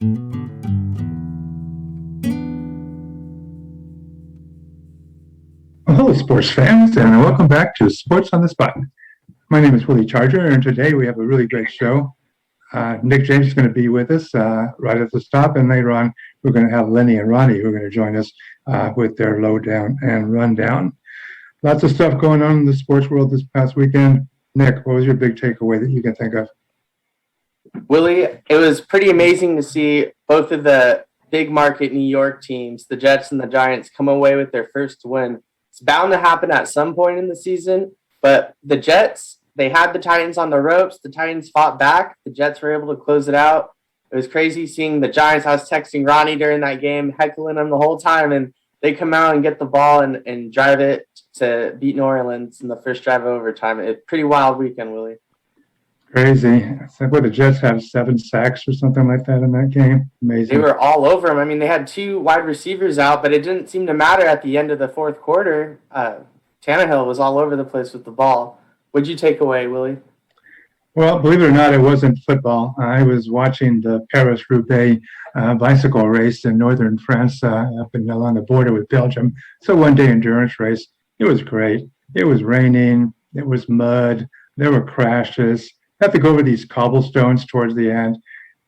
Well, hello, sports fans, and welcome back to Sports on the Spot. My name is Willie Charger, and today we have a really great show. Nick James is going to be with us right at the stop, and later on we're going to have Lenny and Ronnie who are going to join us with their lowdown and rundown. Lots of stuff going on in the sports world this past weekend. Nick, what was your big takeaway that you can think of? Willie, it was pretty amazing to see both of the big market New York teams, the Jets and the Giants, come away with their first win. It's bound to happen at some point in the season, but the Jets, they had the Titans on the ropes. The Titans fought back. The Jets were able to close it out. It was crazy seeing the Giants. I was texting Ronnie during that game, heckling him the whole time, and they come out and get the ball and drive it to beat New Orleans in the first drive of overtime. It's a pretty wild weekend, Willie. Crazy. The Jets have 7 sacks or something like that in that game. Amazing. They were all over him. I mean, they had 2 wide receivers out, but it didn't seem to matter at the end of the fourth quarter. Tannehill was all over the place with the ball. What'd you take away, Willie? Well, believe it or not, it wasn't football. I was watching the Paris-Roubaix bicycle race in northern France up and along the border with Belgium. So one-day endurance race. It was great. It was raining. It was mud. There were crashes. I have to go over these cobblestones towards the end.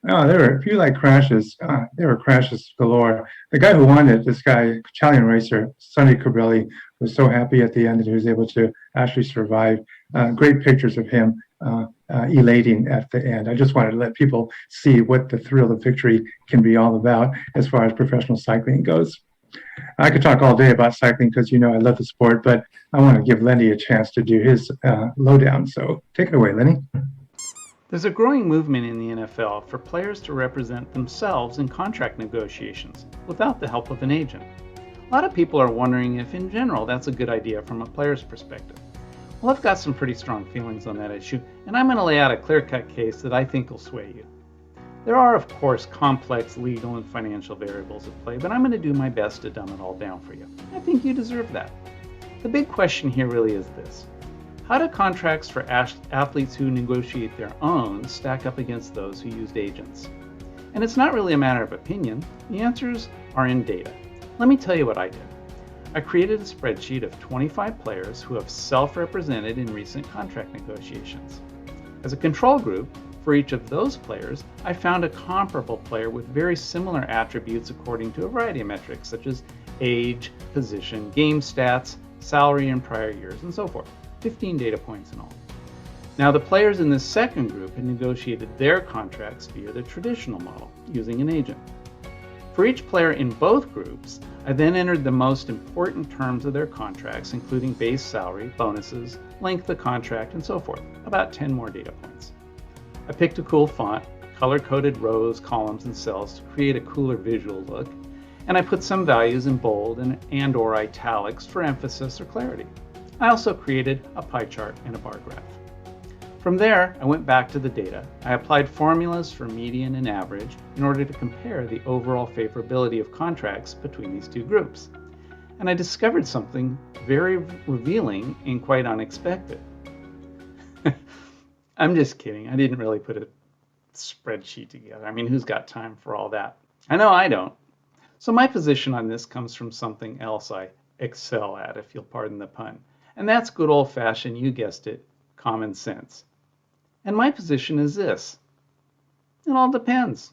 Oh, there were a few crashes. There were crashes galore. The guy who won it, this guy, Italian racer, Sonny Cabrelli, was so happy at the end that he was able to actually survive. Great pictures of him elating at the end. I just wanted to let people see what the thrill of victory can be all about as far as professional cycling goes. I could talk all day about cycling because, I love the sport, but I want to give Lenny a chance to do his lowdown. So take it away, Lenny. There's a growing movement in the NFL for players to represent themselves in contract negotiations without the help of an agent. A lot of people are wondering if, in general, that's a good idea from a player's perspective. Well, I've got some pretty strong feelings on that issue, and I'm going to lay out a clear-cut case that I think will sway you. There are, of course, complex legal and financial variables at play, but I'm going to do my best to dumb it all down for you. I think you deserve that. The big question here really is this. How do contracts for athletes who negotiate their own stack up against those who used agents? And it's not really a matter of opinion. The answers are in data. Let me tell you what I did. I created a spreadsheet of 25 players who have self-represented in recent contract negotiations. As a control group, for each of those players, I found a comparable player with very similar attributes according to a variety of metrics such as age, position, game stats, salary in prior years, and so forth. 15 data points in all. Now, the players in this second group had negotiated their contracts via the traditional model, using an agent. For each player in both groups, I then entered the most important terms of their contracts, including base salary, bonuses, length of contract, and so forth, about 10 more data points. I picked a cool font, color-coded rows, columns, and cells to create a cooler visual look, and I put some values in bold and/or italics for emphasis or clarity. I also created a pie chart and a bar graph. From there, I went back to the data. I applied formulas for median and average in order to compare the overall favorability of contracts between these two groups. And I discovered something very revealing and quite unexpected. I'm just kidding. I didn't really put a spreadsheet together. I mean, who's got time for all that? I know I don't. So my position on this comes from something else I excel at, if you'll pardon the pun. And that's good old-fashioned, you guessed it, common sense. And my position is this. It all depends.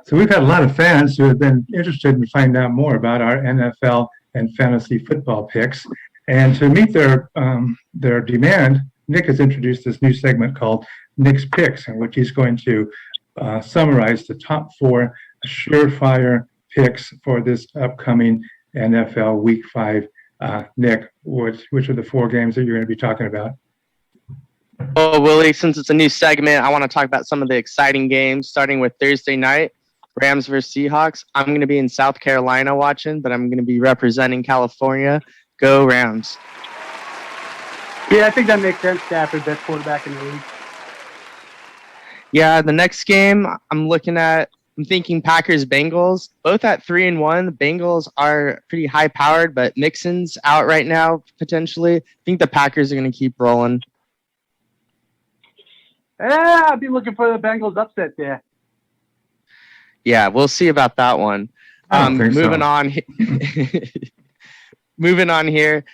So we've had a lot of fans who have been interested in finding out more about our NFL and fantasy football picks. And to meet their demand, Nick has introduced this new segment called Nick's Picks, in which he's going to summarize the top 4 surefire picks for this upcoming NFL Week 5. Nick, which are the 4 games that you're going to be talking about? Oh, Willie, since it's a new segment, I want to talk about some of the exciting games, starting with Thursday night, Rams versus Seahawks. I'm going to be in South Carolina watching, but I'm going to be representing California. Go Rams. Yeah, I think that makes sense. Stafford, best quarterback in the league. Yeah, the next game I'm thinking Packers-Bengals, both at 3-1. The Bengals are pretty high-powered, but Mixon's out right now, potentially. I think the Packers are going to keep rolling. Yeah, I'd be looking for the Bengals upset there. Yeah, we'll see about that one. I don't think Moving so. on. Moving on here.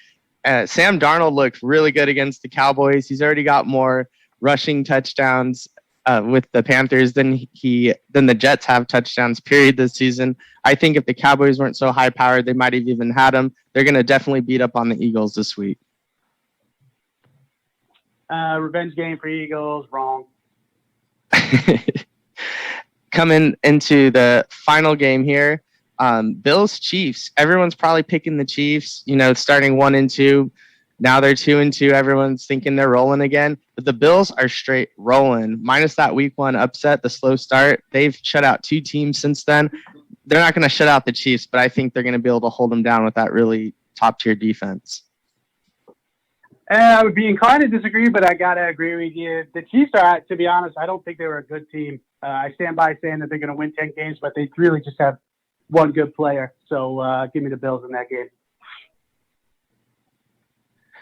Sam Darnold looked really good against the Cowboys. He's already got more rushing touchdowns with the Panthers than the Jets have touchdowns, period, this season. I think if the Cowboys weren't so high-powered, they might have even had him. They're going to definitely beat up on the Eagles this week. Revenge game for Eagles, wrong. Coming into the final game here, Bills Chiefs. Everyone's probably picking the Chiefs, starting 1-2. Now they're 2-2. Everyone's thinking they're rolling again. But the Bills are straight rolling. Minus that week 1 upset, the slow start. They've shut out 2 teams since then. They're not going to shut out the Chiefs, but I think they're going to be able to hold them down with that really top-tier defense. I would be inclined to disagree, but I got to agree with you. The Chiefs are, to be honest, I don't think they were a good team. I stand by saying that they're going to win 10 games, but they really just have one good player. So give me the Bills in that game.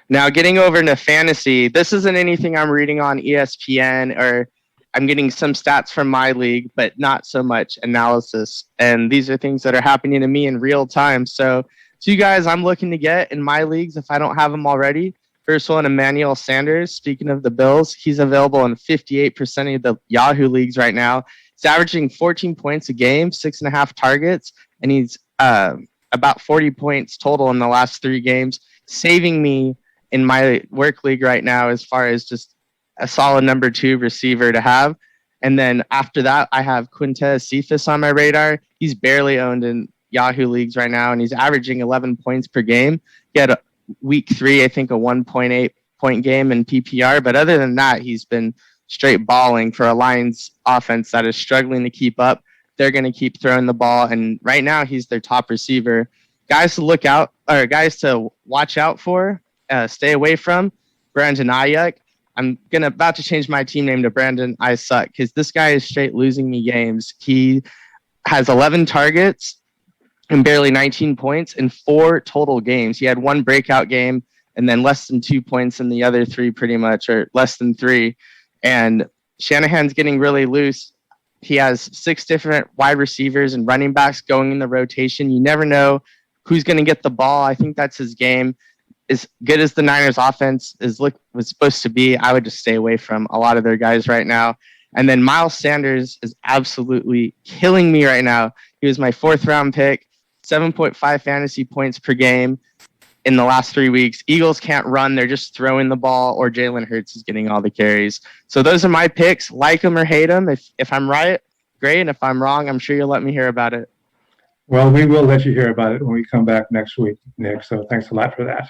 Now, getting over into fantasy, this isn't anything I'm reading on ESPN, or I'm getting some stats from my league, but not so much analysis. And these are things that are happening to me in real time. So 2 guys I'm looking to get in my leagues if I don't have them already. First one, Emmanuel Sanders. Speaking of the Bills, he's available in 58% of the Yahoo leagues right now. He's averaging 14 points a game, 6.5 targets, and he's about 40 points total in the last 3 games, saving me in my work league right now as far as just a solid number 2 receiver to have. And then after that, I have Quintez Cephas on my radar. He's barely owned in Yahoo leagues right now, and he's averaging 11 points per game. He had week 3, I think a 1.8 point game in PPR. But other than that, he's been straight balling for a Lions offense that is struggling to keep up. They're going to keep throwing the ball. And right now he's their top receiver. Guys to watch out for, stay away from, Brandon Ayuk. I'm about to change my team name to Brandon I Suck, because this guy is straight losing me games. He has 11 targets and barely 19 points in 4 total games. He had 1 breakout game and then less than 2 points in the other 3 pretty much, or less than 3. And Shanahan's getting really loose. He has 6 different wide receivers and running backs going in the rotation. You never know who's going to get the ball. I think that's his game. As good as the Niners offense was supposed to be, I would just stay away from a lot of their guys right now. And then Miles Sanders is absolutely killing me right now. He was my 4th round pick, 7.5 fantasy points per game in the last 3 weeks. Eagles can't run. They're just throwing the ball, or Jalen Hurts is getting all the carries. So those are my picks. Like them or hate them. If I'm right, great. And if I'm wrong, I'm sure you'll let me hear about it. Well, we will let you hear about it when we come back next week, Nick. So thanks a lot for that.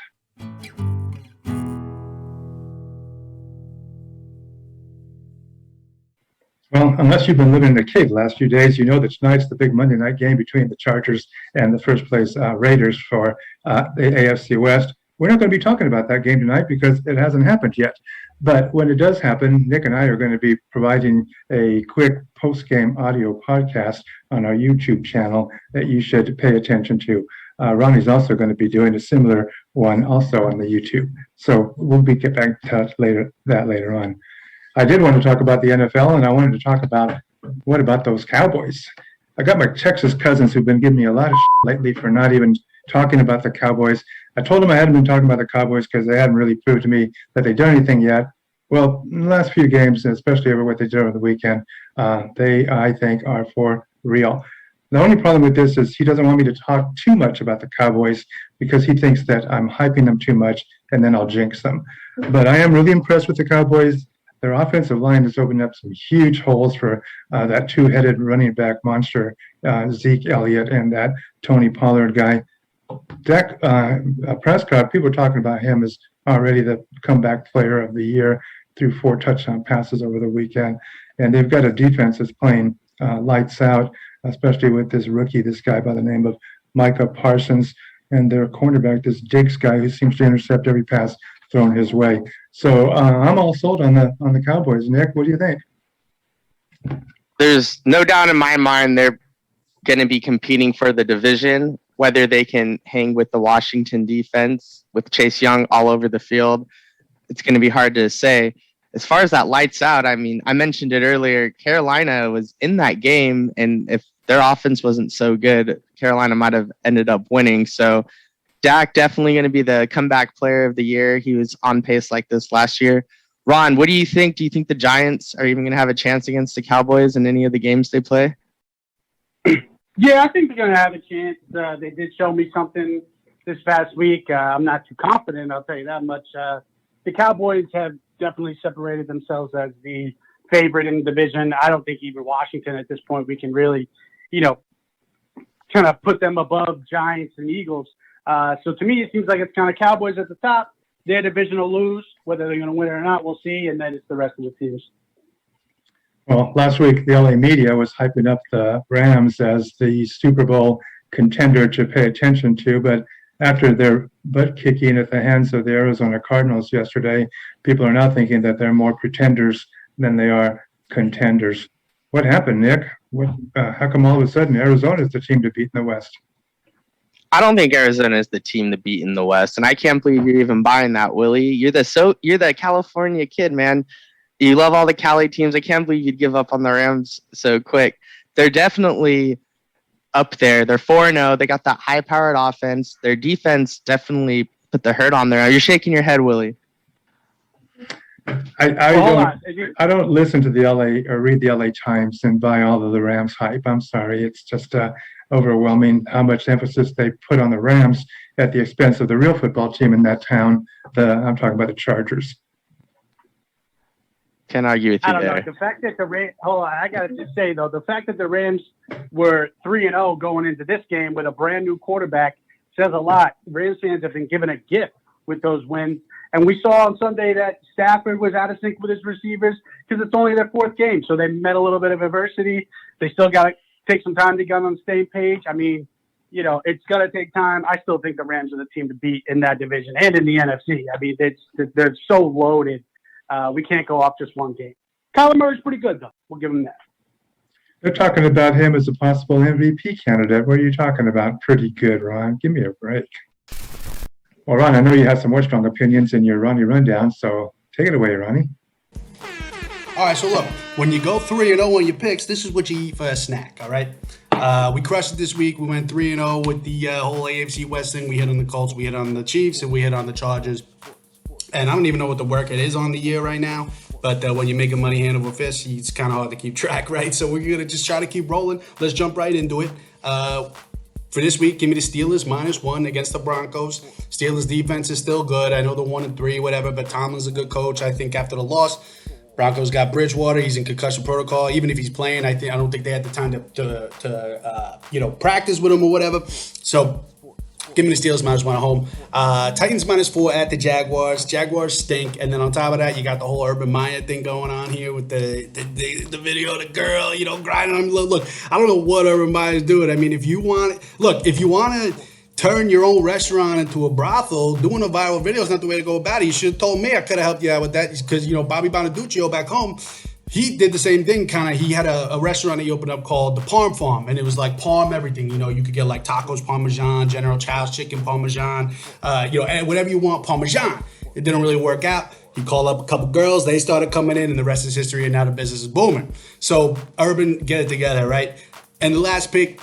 Well, unless you've been living in a cave the last few days, you know that tonight's the big Monday night game between the Chargers and the first place Raiders for the AFC West. We're not going to be talking about that game tonight because it hasn't happened yet. But when it does happen, Nick and I are going to be providing a quick post-game audio podcast on our YouTube channel that you should pay attention to. Ronnie's also going to be doing a similar one also on the YouTube. So we'll get back to that later on. I did want to talk about the NFL, and I wanted to talk about what about those Cowboys? I got my Texas cousins who've been giving me a lot of shit lately for not even talking about the Cowboys. I told them I hadn't been talking about the Cowboys because they hadn't really proved to me that they'd done anything yet. Well, in the last few games, especially over what they did over the weekend, they, I think, are for real. The only problem with this is he doesn't want me to talk too much about the Cowboys because he thinks that I'm hyping them too much and then I'll jinx them. But I am really impressed with the Cowboys. Their offensive line has opened up some huge holes for that 2-headed running back monster, Zeke Elliott, and that Tony Pollard guy. Dak Prescott, people are talking about him as already the comeback player of the year through 4 touchdown passes over the weekend. And they've got a defense that's playing lights out, especially with this rookie, this guy by the name of Micah Parsons, and their cornerback, this Diggs guy who seems to intercept every pass thrown his way. So I'm all sold on the Cowboys. Nick, what do you think? There's no doubt in my mind they're going to be competing for the division. Whether they can hang with the Washington defense with Chase Young all over the field, it's going to be hard to say. as far as that lights out, I mean, I mentioned it earlier. Carolina was in that game, and if their offense wasn't so good, Carolina might have ended up winning. So Dak definitely going to be the comeback player of the year. He was on pace like this last year. Ron, what do you think? Do you think the Giants are even going to have a chance against the Cowboys in any of the games they play? Yeah, I think they're going to have a chance. They did show me something this past week. I'm not too confident, I'll tell you that much. The Cowboys have definitely separated themselves as the favorite in the division. I don't think even Washington at this point, we can really, kind of put them above Giants and Eagles. So to me, it seems like it's kind of Cowboys at the top. Their division will lose. Whether they're going to win it or not, we'll see. And then it's the rest of the teams. Well, last week, the LA media was hyping up the Rams as the Super Bowl contender to pay attention to. But after their butt kicking at the hands of the Arizona Cardinals yesterday, people are now thinking that they're more pretenders than they are contenders. What happened, Nick? How come all of a sudden Arizona is the team to beat in the West? I don't think Arizona is the team to beat in the West, and I can't believe you're even buying that, Willie. You're the California kid, man. You love all the Cali teams. I can't believe you'd give up on the Rams so quick. They're definitely up there. They're 4-0. They got that high-powered offense. Their defense definitely put the hurt on there. You're shaking your head, Willie. I don't listen to the LA or read the LA Times and buy all of the Rams hype. I'm sorry. It's just overwhelming how much emphasis they put on the Rams at the expense of the real football team in that town. I'm talking about the Chargers. Can't argue with you there. I don't know. The fact that the Rams, I got to just say, though, the fact that the Rams were 3-0 going into this game with a brand new quarterback says a lot. Rams fans have been given a gift with those wins. And we saw on Sunday that Stafford was out of sync with his receivers because it's only their fourth game. So they met a little bit of adversity. They still got to take some time to get on the same page. I mean, it's going to take time. I still think the Rams are the team to beat in that division and in the NFC. I mean, they're so loaded. We can't go off just one game. Kyler Murray's pretty good, though. We'll give him that. They're talking about him as a possible MVP candidate. What are you talking about? Pretty good, Ron. Give me a break. Well, Ron, I know you have some more strong opinions in your Ronnie Rundown, so take it away, Ronnie. All right, so look, when you go 3-0 on your picks, this is what you eat for a snack, all right? We crushed it this week. We went 3-0 with the whole AFC West thing. We hit on the Colts, we hit on the Chiefs, and we hit on the Chargers. And I don't even know what the work it is on the year right now. But when you're making money hand over fist, it's kind of hard to keep track, right? So we're going to just try to keep rolling. Let's jump right into it. For this week, give me the Steelers -1 against the Broncos. Steelers defense is still good. I know they're 1-3, whatever, but Tomlin's a good coach. I think after the loss, Broncos got Bridgewater. He's in concussion protocol. Even if he's playing, I don't think they had the time to practice with him or whatever. So give me the Steelers -1 at home. Titans -4 at the Jaguars. Jaguars stink. And then on top of that, you got the whole Urban Meyer thing going on here with the video of the girl, grinding on him. Look, I don't know what Urban Meyer's doing. I mean, if you want to turn your own restaurant into a brothel, doing a viral video is not the way to go about it. You should have told me. I could have helped you out with that because, Bobby Bonaduccio back home, he did the same thing, kind of. He had a restaurant that he opened up called the Parm Farm, and it was like Parm everything. You could get like tacos Parmesan, General Chow's chicken Parmesan, and whatever you want Parmesan. It didn't really work out. He called up a couple girls. They started coming in, and the rest is history, and now the business is booming. So, Urban, get it together, right? And the last pick,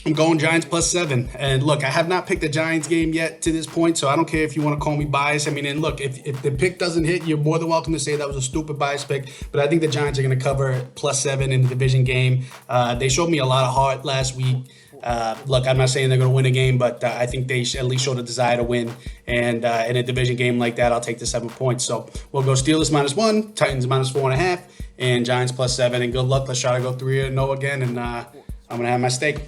I'm going Giants +7. And look, I have not picked a Giants game yet to this point, so I don't care if you want to call me biased. I mean, and look, if the pick doesn't hit, you're more than welcome to say that was a stupid bias pick. But I think the Giants are going to cover +7 in the division game. They showed me a lot of heart last week. Look, I'm not saying they're going to win a game, but I think they at least showed a desire to win. And in a division game like that, I'll take the 7 points. So we'll go Steelers -1, Titans -4.5, and Giants +7. And good luck. Let's try to go 3-0 again, and I'm going to have my steak.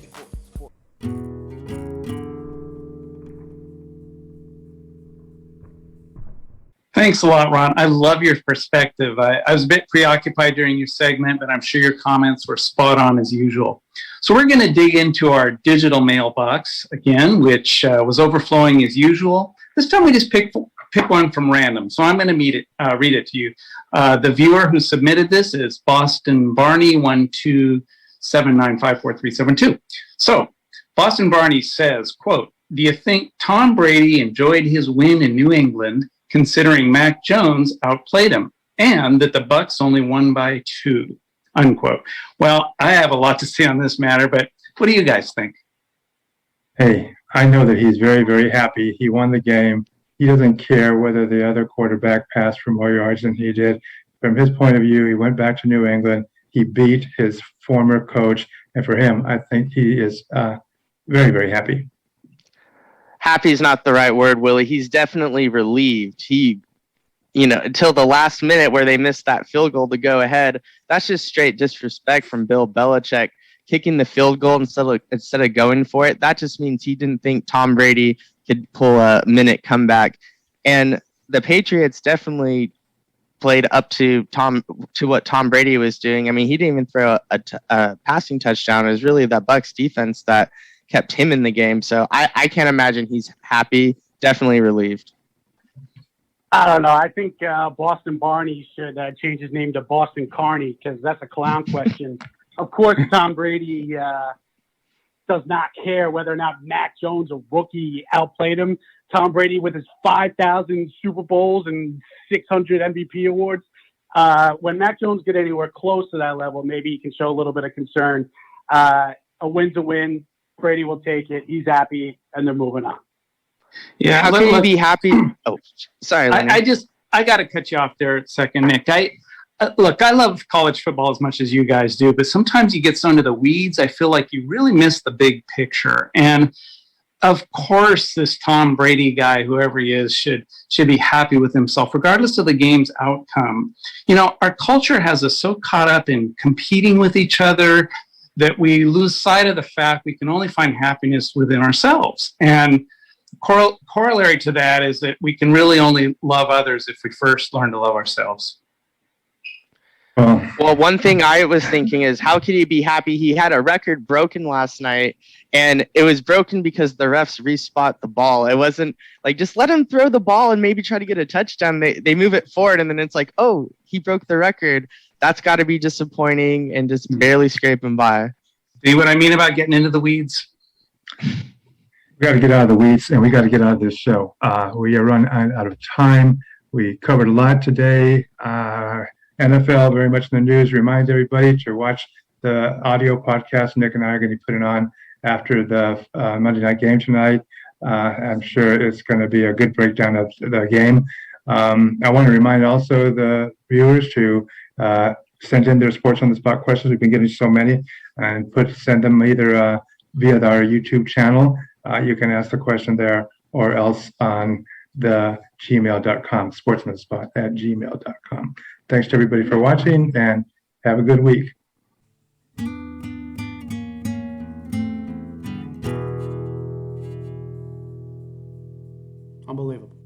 Thanks a lot, Ron. I love your perspective. I was a bit preoccupied during your segment, but I'm sure your comments were spot on as usual. So we're going to dig into our digital mailbox again, which was overflowing as usual. This time we just pick one from random. So I'm going to read it to you. The viewer who submitted this is Boston Barney 127954372. So Boston Barney says, quote, "Do you think Tom Brady enjoyed his win in New England considering Mac Jones outplayed him? and that the Bucks only won by 2, unquote. Well, I have a lot to say on this matter, but what do you guys think? Hey, I know that he's very, very happy. He won the game. He doesn't care whether the other quarterback passed for more yards than he did. From his point of view, he went back to New England. He beat his former coach. And for him, I think he is very, very happy. Happy is not the right word, Willie. He's definitely relieved. Until the last minute where they missed that field goal to go ahead, that's just straight disrespect from Bill Belichick. Kicking the field goal instead of going for it, that just means he didn't think Tom Brady could pull a minute comeback. And the Patriots definitely played up to what Tom Brady was doing. I mean, he didn't even throw a passing touchdown. It was really the Bucs defense that kept him in the game. So I can't imagine he's happy. Definitely relieved. I don't know. I think Boston Barney should change his name to Boston Carney because that's a clown question. Of course, Tom Brady does not care whether or not Mac Jones, a rookie, outplayed him. Tom Brady with his 5,000 Super Bowls and 600 MVP awards. When Mac Jones get anywhere close to that level, maybe he can show a little bit of concern. A win's a win. Brady will take it. He's happy, and they're moving on. Yeah, How can you be happy? Oh, sorry, Lenny. I got to cut you off there a second, Nick. Look, I love college football as much as you guys do, but sometimes you get so into the weeds, I feel like you really miss the big picture. And of course, this Tom Brady guy, whoever he is, should be happy with himself, regardless of the game's outcome. Our culture has us so caught up in competing with each other that we lose sight of the fact we can only find happiness within ourselves. And corollary to that is that we can really only love others if we first learn to love ourselves. Well, one thing I was thinking is, how could he be happy? He had a record broken last night, and it was broken because the refs respot the ball. It wasn't like, just let him throw the ball and maybe try to get a touchdown. They move it forward, and then it's like, oh, he broke the record. That's got to be disappointing and just barely scraping by. See what I mean about getting into the weeds? We got to get out of the weeds, and we got to get out of this show. We are running out of time. We covered a lot today. NFL very much in the news. Remind everybody to watch the audio podcast. Nick and I are going to be putting on after the Monday night game tonight. I'm sure it's going to be a good breakdown of the game. I want to remind also the viewers to send in their sports on the spot questions. We've been getting so many, and send them either via our YouTube channel. You can ask the question there, or else on the gmail.com, sportsmanspot@gmail.com. Thanks to everybody for watching, and have a good week. Unbelievable.